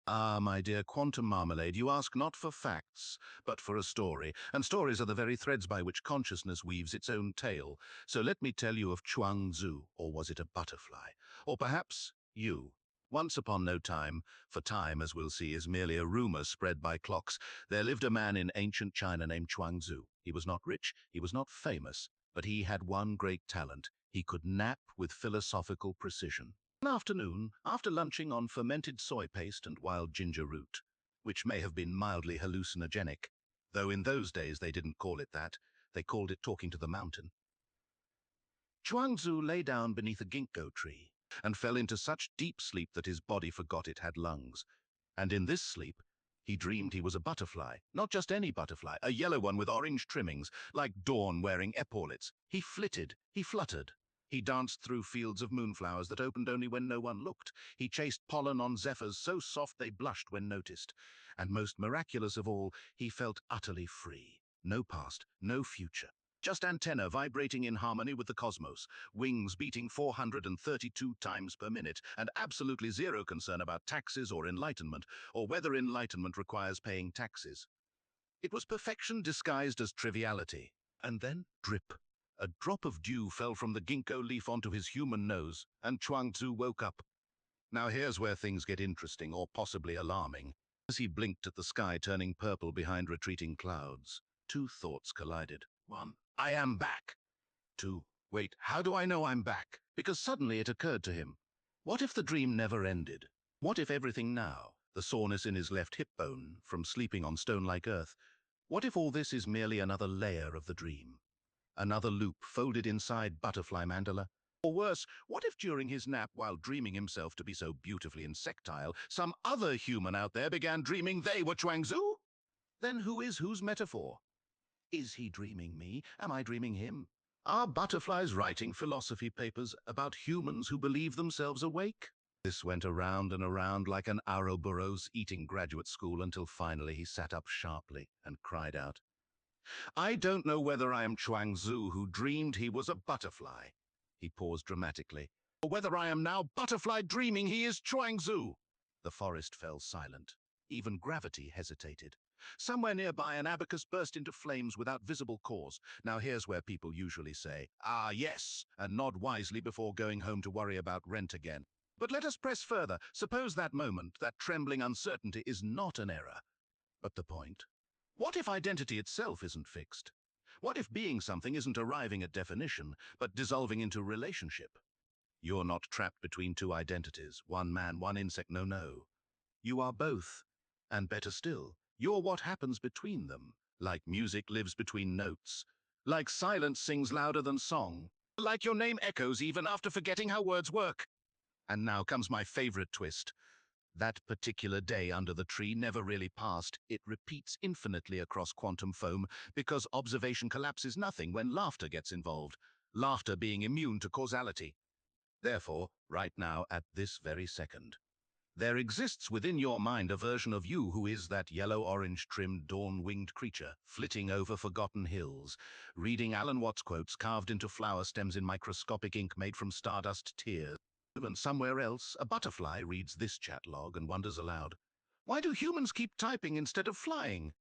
Ah, my dear Quantum Marmalade, you ask not for facts, but for a story, and stories are the very threads by which consciousness weaves its own tale. So let me tell you of Chuang Tzu, or was it a butterfly? Or perhaps you. Once upon no time, for time, as we'll see, is merely a rumor spread by clocks, there lived a man in ancient China named Chuang Tzu. He was not rich, he was not famous, but he had one great talent. He could nap with philosophical precision. One afternoon, after lunching on fermented soy paste and wild ginger root, which may have been mildly hallucinogenic, though in those days they didn't call it that, they called it talking to the mountain, Chuang Tzu lay down beneath a ginkgo tree and fell into such deep sleep that his body forgot it had lungs. And in this sleep, he dreamed he was a butterfly, not just any butterfly, a yellow one with orange trimmings, like dawn wearing epaulets. He flitted, he fluttered. He danced through fields of moonflowers that opened only when no one looked. He chased pollen on zephyrs so soft they blushed when noticed. And most miraculous of all, he felt utterly free. No past, no future. Just antenna vibrating in harmony with the cosmos, wings beating 432 times per minute, and absolutely zero concern about taxes or enlightenment, or whether enlightenment requires paying taxes. It was perfection disguised as triviality. And then, drip. A drop of dew fell from the ginkgo leaf onto his human nose, and Chuang Tzu woke up. Now here's where things get interesting, or possibly alarming. As he blinked at the sky turning purple behind retreating clouds, two thoughts collided. One, I am back. Two, wait, how do I know I'm back? Because suddenly it occurred to him. What if the dream never ended? What if everything now, the soreness in his left hip bone from sleeping on stone-like earth, what if all this is merely another layer of the dream? Another loop folded inside butterfly mandala? Or worse, what if during his nap, while dreaming himself to be so beautifully insectile, some other human out there began dreaming they were Chuang Tzu? Then who is whose metaphor? Is he dreaming me? Am I dreaming him? Are butterflies writing philosophy papers about humans who believe themselves awake? This went around and around like an Ouroboros eating graduate school until finally he sat up sharply and cried out, I don't know whether I am Chuang Tzu who dreamed he was a butterfly. He paused dramatically. Or whether I am now butterfly dreaming he is Chuang Tzu. The forest fell silent. Even gravity hesitated. Somewhere nearby, an abacus burst into flames without visible cause. Now here's where people usually say, ah, yes, and nod wisely before going home to worry about rent again. But let us press further. Suppose that moment, that trembling uncertainty, is not an error, but the point. What if identity itself isn't fixed? What if being something isn't arriving at definition, but dissolving into relationship? You're not trapped between two identities, one man, one insect, no, no. You are both, and better still, you're what happens between them, like music lives between notes, like silence sings louder than song, like your name echoes even after forgetting how words work. And now comes my favorite twist. That particular day under the tree never really passed. It repeats infinitely across quantum foam because observation collapses nothing when laughter gets involved, laughter being immune to causality. Therefore, right now, at this very second, there exists within your mind a version of you who is that yellow-orange trimmed dawn-winged creature, flitting over forgotten hills, reading Alan Watts quotes carved into flower stems in microscopic ink made from stardust tears. And somewhere else, a butterfly reads this chat log and wonders aloud, why do humans keep typing instead of flying?